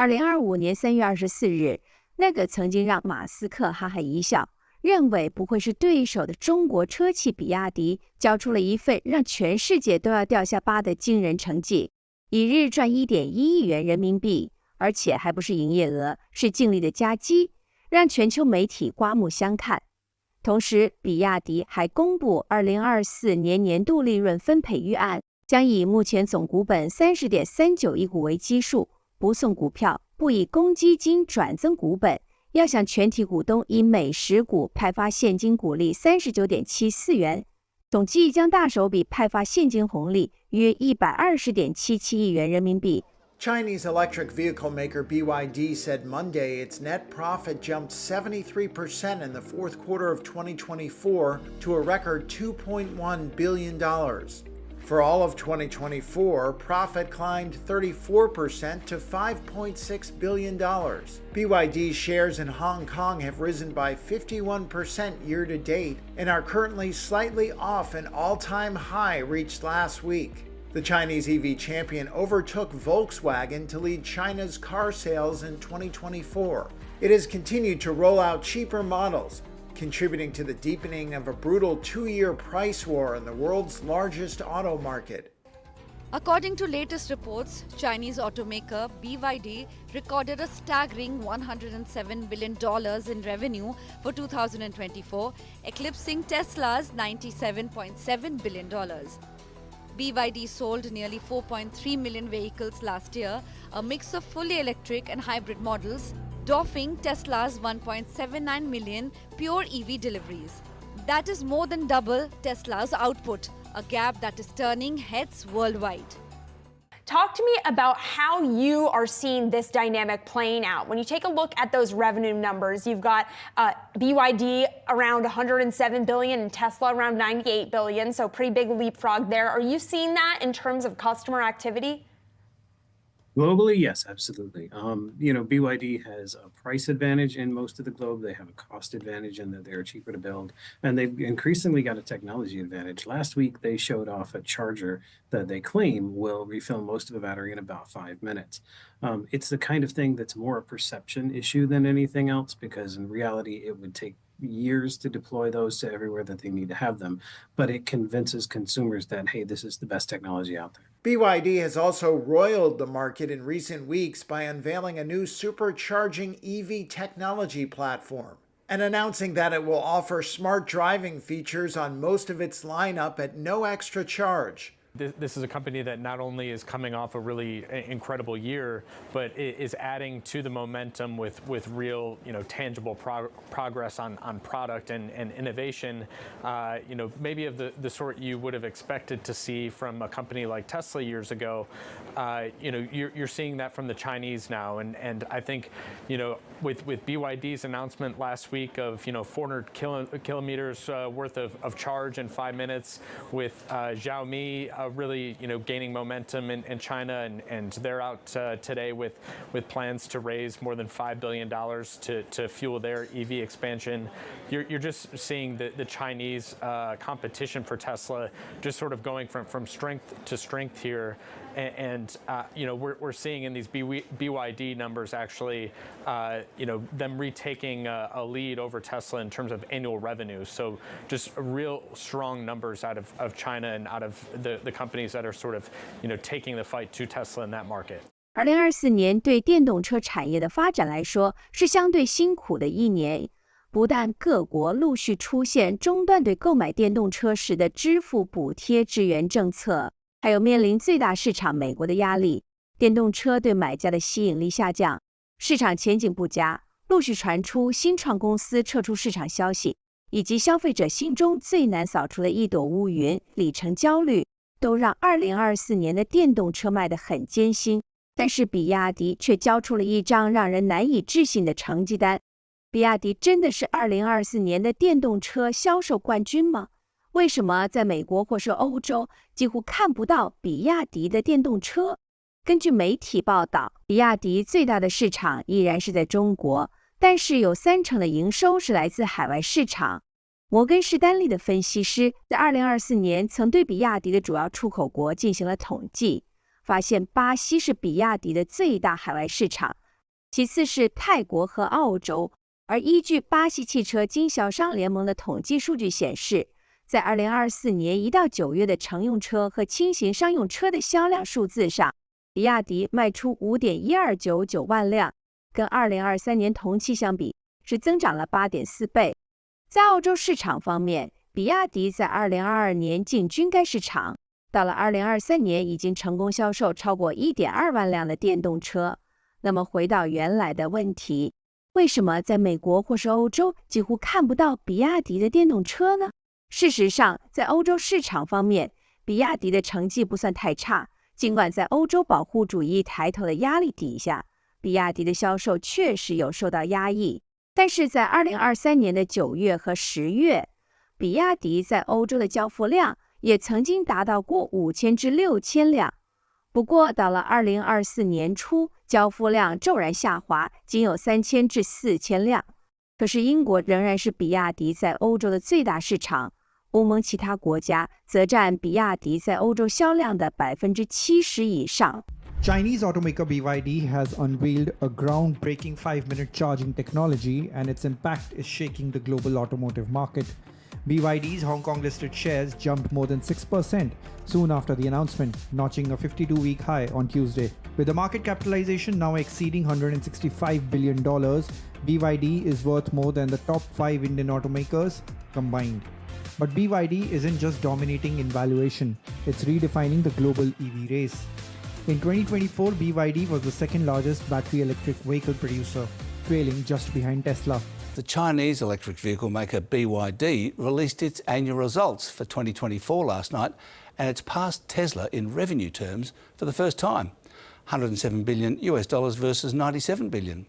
2025年3月24日，那个曾经让马斯克哈哈一笑，认为不会是对手的中国车企比亚迪，交出了一份让全世界都要掉下巴的惊人成绩，一日赚1.1亿元人民币，而且还不是营业额，是净利的加基，让全球媒体刮目相看。同时，比亚迪还公布2024年年度利润分配预案，将以目前总股本30.39亿股为基数，不送股票，不以公积金转增股本，要向全体股东以每10股派发现金股利39.74元，总计将大手笔派发现金红利约120.77亿元人民币。Chinese electric vehicle maker BYD said Monday its net profit jumped 73% in the fourth quarter of 2024 to a record $2.1 billion. For all of 2024, profit climbed 34% to $5.6 billion. BYD shares in Hong Kong have risen by 51% year to date and are currently slightly off an all-time high reached last week. The Chinese EV champion overtook Volkswagen to lead China's car sales in 2024. It has continued to roll out cheaper models, contributing to the deepening of a brutal 2-year price war in the world's largest auto market. According to latest reports, Chinese automaker BYD recorded a staggering $107 billion in revenue for 2024, eclipsing Tesla's $97.7 billion. BYD sold nearly 4.3 million vehicles last year, a mix of fully electric and hybrid models, dwarfing Tesla's 1.79 million pure EV deliveries. That is more than double Tesla's output, a gap that is turning heads worldwide. Talk to me about how you are seeing this dynamic playing out. When you take a look at those revenue numbers, you've got BYD around $107 billion and Tesla around $98 billion, so pretty big leapfrog there. Are you seeing that in terms of customer activity? Globally, yes, absolutely. BYD has a price advantage in most of the globe. They have a cost advantage in that they're cheaper to build, and they've increasingly got a technology advantage. Last week, they showed off a charger that they claim will refill most of a battery in about 5 minutes. It's the kind of thing that's more a perception issue than anything else, because in reality, it would take years to deploy those to everywhere that they need to have them, but it convinces consumers that, hey, this is the best technology out there. BYD has also roiled the market in recent weeks by unveiling a new supercharging EV technology platform and announcing that it will offer smart driving features on most of its lineup at no extra charge. This is a company that not only is coming off a really incredible year, but is adding to the momentum with real, tangible progress on product and innovation, maybe of the sort you would have expected to see from a company like Tesla years ago. You're seeing that from the Chinese now, and I think, with BYD's announcement last week of 400 kilometers worth of charge in 5 minutes, with Xiaomi really gaining momentum in China, and they're out today with plans to raise more than $5 billion to fuel their EV expansion. You're just seeing the Chinese competition for Tesla just sort of going from strength to strength here. And we're seeing in these BYD numbers actually, them retaking a lead over Tesla in terms of annual revenue. So just real strong numbers out of China and out of the companies that are sort of, taking the fight to Tesla in that market. 2024年对电动车产业的发展来说是相对辛苦的一年，不但各国陆续出现中断对购买电动车时的支付补贴支援政策，还有面临最大市场美国的压力，电动车对买家的吸引力下降，市场前景不佳，陆续传出新创公司撤出市场消息，以及消费者心中最难扫除的一朵乌云里程焦虑，都让2024年的电动车卖得很艰辛。但是比亚迪却交出了一张让人难以置信的成绩单。比亚迪真的是2024年的电动车销售冠军吗？为什么在美国或是欧洲几乎看不到比亚迪的电动车？根据媒体报道，比亚迪最大的市场依然是在中国，但是有30%的营收是来自海外市场。摩根士丹利的分析师在2024年曾对比亚迪的主要出口国进行了统计，发现巴西是比亚迪的最大海外市场，其次是泰国和澳洲。而依据巴西汽车经销商联盟的统计数据显示，在2024年1到9月的乘用车和轻型商用车的销量数字上，比亚迪卖出 5.1299 万辆，跟2023年同期相比是增长了 8.4 倍。在澳洲市场方面，比亚迪在2022年进军该市场，到了2023年已经成功销售超过 1.2 万辆的电动车。那么回到原来的问题，为什么在美国或是欧洲几乎看不到比亚迪的电动车呢？事实上，在欧洲市场方面，比亚迪的成绩不算太差，尽管在欧洲保护主义抬头的压力底下，比亚迪的销售确实有受到压抑。但是在2023年的9月和10月，比亚迪在欧洲的交付量也曾经达到过5000至6000辆。不过到了2024年初，交付量骤然下滑，仅有3000至4000辆。可是英国仍然是比亚迪在欧洲的最大市场，欧盟其他国家则占比亚迪在欧洲销量的 70% 以上。Chinese automaker BYD has unveiled a groundbreaking 5-minute charging technology, and its impact is shaking the global automotive market. BYD's Hong Kong-listed shares jumped more than 6% soon after the announcement, notching a 52-week high on Tuesday. With the market capitalization now exceeding $165 billion, BYD is worth more than the top 5 Indian automakers combined. But BYD isn't just dominating in valuation, it's redefining the global EV race. In 2024, BYD was the second largest battery electric vehicle producer, trailing just behind Tesla. The Chinese electric vehicle maker BYD released its annual results for 2024 last night, and it's passed Tesla in revenue terms for the first time, $107 billion versus $97 billion.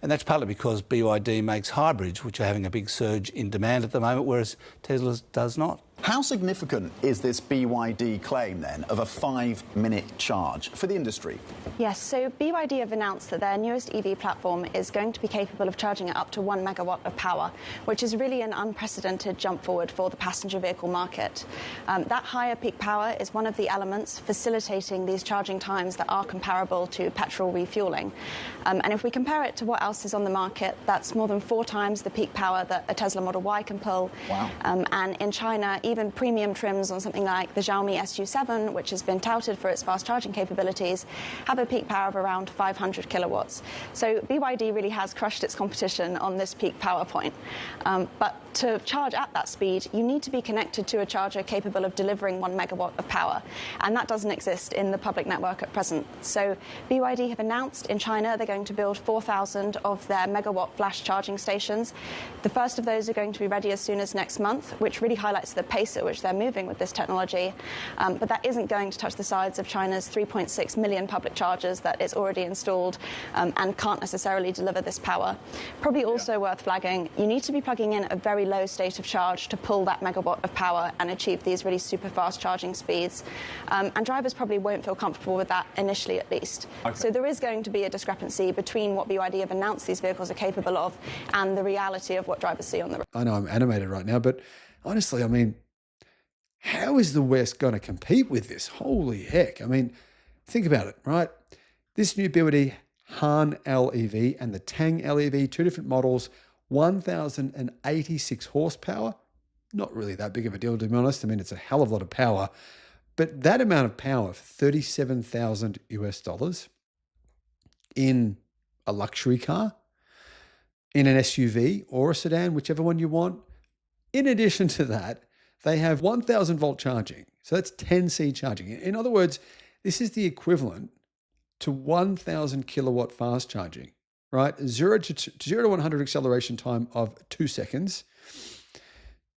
And that's partly because BYD makes hybrids, which are having a big surge in demand at the moment, whereas Tesla does not. How significant is this BYD claim, then, of a 5-minute charge for the industry? Yes, so BYD have announced that their newest EV platform is going to be capable of charging at up to 1 megawatt of power, which is really an unprecedented jump forward for the passenger vehicle market. That higher peak power is one of the elements facilitating these charging times that are comparable to petrol refueling. And if we compare it to what else is on the market, that's more than 4 times the peak power that a Tesla Model Y can pull. Wow. And in China, even premium trims on something like the Xiaomi SU7, which has been touted for its fast charging capabilities, have a peak power of around 500 kilowatts. So BYD really has crushed its competition on this peak power point. But to charge at that speed, you need to be connected to a charger capable of delivering 1 megawatt of power. And that doesn't exist in the public network at present. So BYD have announced in China they're going to build 4,000 of their megawatt flash charging stations. The first of those are going to be ready as soon as next month, which really highlights the pace at which they're moving with this technology. But that isn't going to touch the sides of China's 3.6 million public chargers that is already installed and can't necessarily deliver this power. Probably also worth flagging, you need to be plugging in a very low state of charge to pull that megawatt of power and achieve these really super fast charging speeds. And drivers probably won't feel comfortable with that initially, at least. Okay. So there is going to be a discrepancy between what BYD have announced these vehicles are capable of and the reality of what drivers see on the road. I know I'm animated right now, but honestly, I mean, how is the West going to compete with this? Holy heck. I mean, think about it, right? This new BYD Han LEV and the Tang LEV, 2 different models, 1,086 horsepower. Not really that big of a deal, to be honest. I mean, it's a hell of a lot of power. But that amount of power for $37,000 in a luxury car, in an SUV or a sedan, whichever one you want. In addition to that, they have 1,000 volt charging. So that's 10C charging. In other words, this is the equivalent to 1,000 kilowatt fast charging, right? 0 to 100 acceleration time of 2 seconds.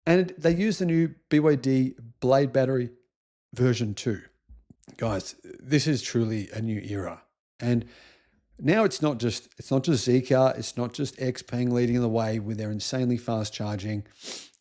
And they use the new BYD Blade battery version 2. Guys, this is truly a new era. And now it's not just Zeekr, it's not just XPeng leading the way with their insanely fast charging,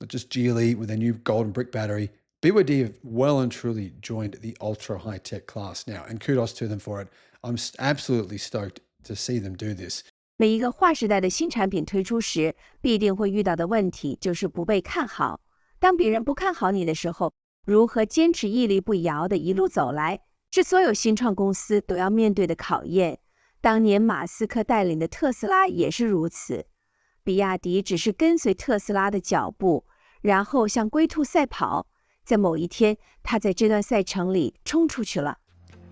not just Geely with their new golden brick battery. BYD have well and truly joined the ultra high-tech class now, and kudos to them for it. I'm absolutely stoked to see them do this. 每一个划时代的新产品推出时，必定会遇到的问题就是不被看好。当别人不看好你的时候，如何坚持屹立不摇的一路走来，是所有新创公司都要面对的考验。当年马斯克带领的特斯拉也是如此，比亚迪只是跟随特斯拉的脚步，然后像龟兔赛跑，在某一天，他在这段赛程里冲出去了。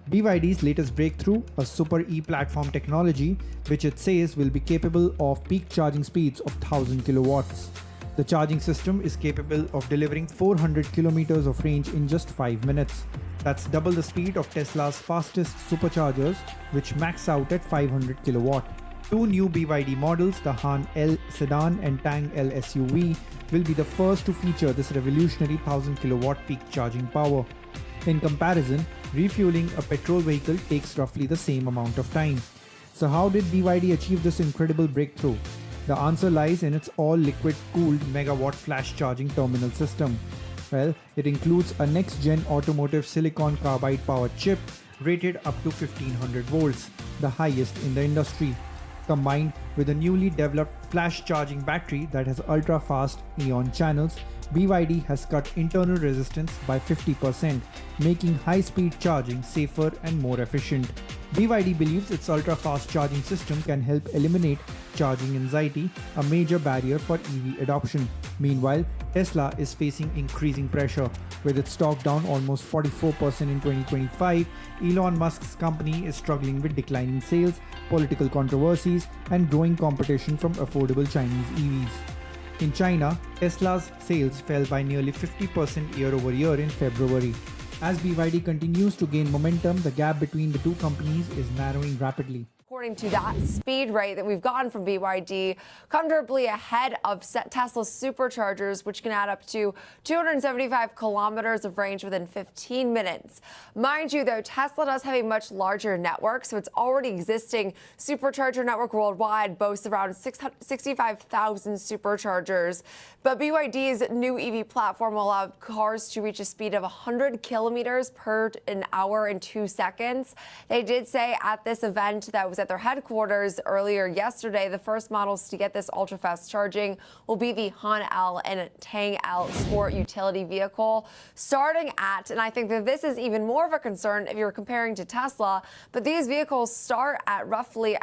BYD's latest breakthrough, a Super E platform technology, which it says will be capable of peak charging speeds of 1000 kilowatts. The charging system is capable of delivering 400 kilometers of range in just 5 minutes. That's double the speed of Tesla's fastest superchargers, which max out at 500 kilowatt. Two new BYD models, the Han L sedan and Tang L SUV, will be the first to feature this revolutionary 1000 kilowatt peak charging power. In comparison, refueling a petrol vehicle takes roughly the same amount of time. So how did BYD achieve this incredible breakthrough? The answer lies in its all-liquid cooled megawatt flash charging terminal system. Well, it includes a next-gen automotive silicon carbide powered chip rated up to 1500 volts, the highest in the industry. Combined with a newly developed flash charging battery that has ultra-fast neon channels, BYD has cut internal resistance by 50%, making high-speed charging safer and more efficient. BYD believes its ultra-fast charging system can help eliminate charging anxiety, a major barrier for EV adoption. Meanwhile, Tesla is facing increasing pressure. With its stock down almost 44% in 2025, Elon Musk's company is struggling with declining sales, political controversies, and growing competition from affordable Chinese EVs. In China, Tesla's sales fell by nearly 50% year-over-year in February. As BYD continues to gain momentum, the gap between the two companies is narrowing rapidly. According to that speed rate that we've gotten from BYD, comfortably ahead of Tesla's superchargers, which can add up to 275 kilometers of range within 15 minutes. Mind you, though, Tesla does have a much larger network, so its already existing supercharger network worldwide boasts around 65,000 superchargers. But BYD's new EV platform will allow cars to reach a speed of 100 kilometers per hour in 2 seconds. They did say at this event that was at their headquarters earlier yesterday, the first models to get this ultra-fast charging will be the Han L and Tang L sport utility vehicle, starting at, and I think that this is even more of a concern if you're comparing to Tesla, but these vehicles start at roughly,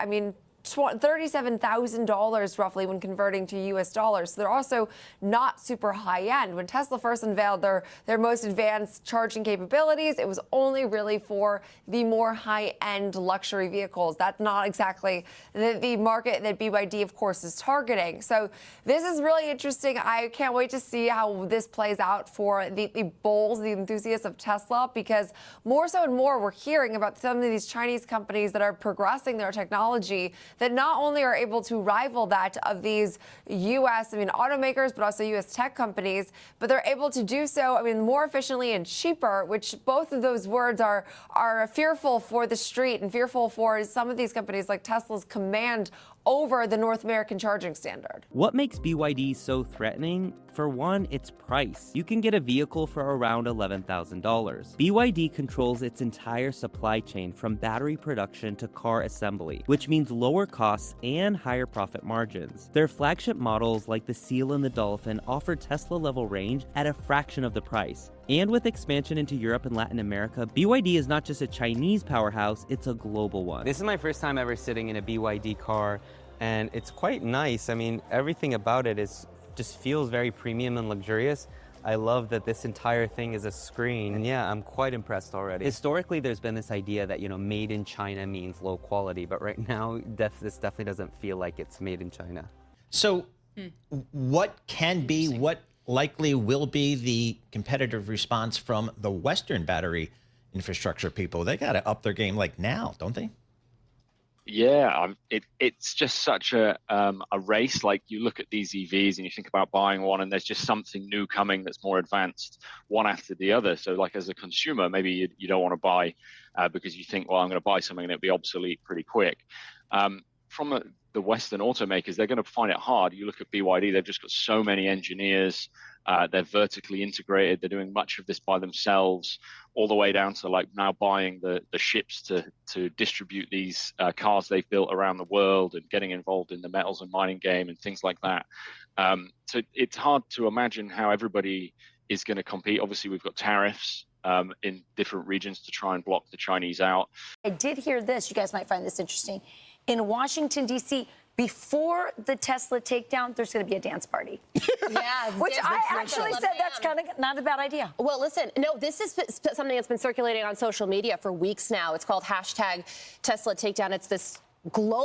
$37,000 roughly when converting to US dollars. So they're also not super high end. When Tesla first unveiled their most advanced charging capabilities, it was only really for the more high end luxury vehicles. That's not exactly the market that BYD, of course, is targeting. So this is really interesting. I can't wait to see how this plays out for the bulls, the enthusiasts of Tesla, because more so and more we're hearing about some of these Chinese companies that are progressing their technology that not only are able to rival that of these U.S. automakers, but also U.S. tech companies, but they're able to do so, more efficiently and cheaper, which both of those words are fearful for the street and fearful for some of these companies like Tesla's command over the North American charging standard. What makes BYD so threatening? For one, its price. You can get a vehicle for around $11,000. BYD controls its entire supply chain from battery production to car assembly, which means lower costs and higher profit margins. Their flagship models like the Seal and the Dolphin offer Tesla-level range at a fraction of the price. And with expansion into Europe and Latin America, BYD is not just a Chinese powerhouse, it's a global one. This is my first time ever sitting in a BYD car, and it's quite nice. Everything about it just feels very premium and luxurious. I love that this entire thing is a screen. And yeah, I'm quite impressed already. Historically, there's been this idea that, made in China means low quality, but right now, this definitely doesn't feel like it's made in China. So what likely will be the competitive response from the Western battery infrastructure people? They got to up their game now, don't they? Yeah, it's just such a race. Like, you look at these EVs and you think about buying one, and there's just something new coming that's more advanced, one after the other. So like, as a consumer, maybe you don't want to buy because you think, well, I'm going to buy something and it'll be obsolete pretty quick. From the Western automakers, they're going to find it hard. You look at BYD, they've just got so many engineers. They're vertically integrated. They're doing much of this by themselves, all the way down to now buying the ships to distribute these cars they've built around the world, and getting involved in the metals and mining game and things like that. So it's hard to imagine how everybody is going to compete. Obviously, we've got tariffs in different regions to try and block the Chinese out. I did hear this. You guys might find this interesting. In Washington, D.C., before the Tesla takedown, there's going to be a dance party. Yeah, which I actually said that's kind of not a bad idea. Well, listen, no, this is something that's been circulating on social media for weeks now. It's called #Tesla Takedown. It's this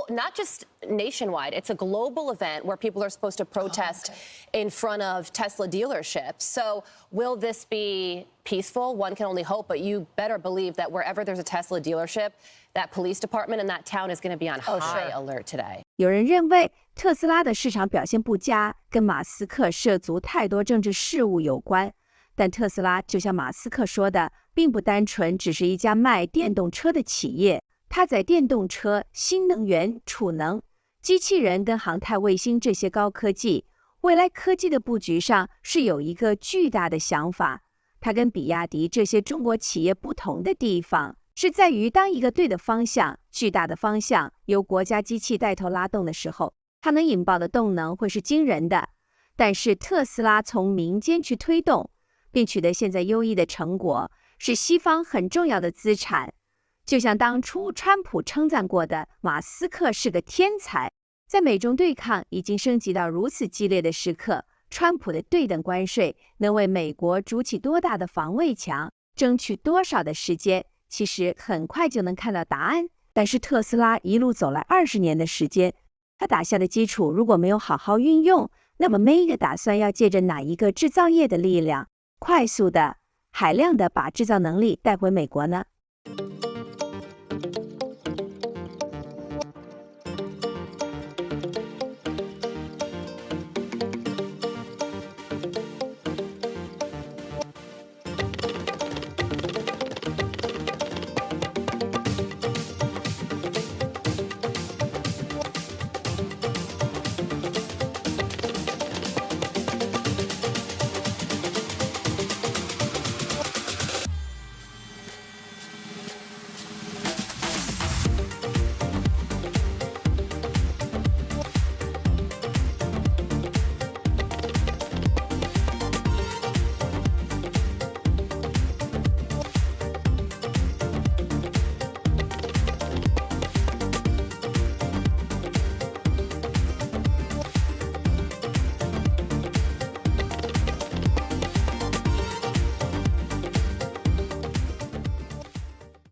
not just nationwide, it's a global event where people are supposed to protest in front of Tesla dealerships. So will this be peaceful? One can only hope, but you better believe that wherever there's a Tesla dealership, that police department in that town is going to be on high alert today. 有人认为特斯拉的市场表现不佳，跟马斯克涉足太多政治事务有关。但特斯拉就像马斯克说的，并不单纯只是一家卖电动车的企业。它在电动车、新能源、储能、机器人跟航太卫星这些高科技、未来科技的布局上是有一个巨大的想法。它跟比亚迪这些中国企业不同的地方，是在于当一个对的方向、巨大的方向由国家机器带头拉动的时候，它能引爆的动能会是惊人的。但是特斯拉从民间去推动，并取得现在优异的成果，是西方很重要的资产。就像当初川普称赞过的，马斯克是个天才。在美中对抗已经升级到如此激烈的时刻，川普的对等关税能为美国筑起多大的防卫墙，争取多少的时间，其实很快就能看到答案。但是特斯拉一路走来20年的时间，它打下的基础如果没有好好运用，那么Maga打算要借着哪一个制造业的力量，快速的、海量的把制造能力带回美国呢？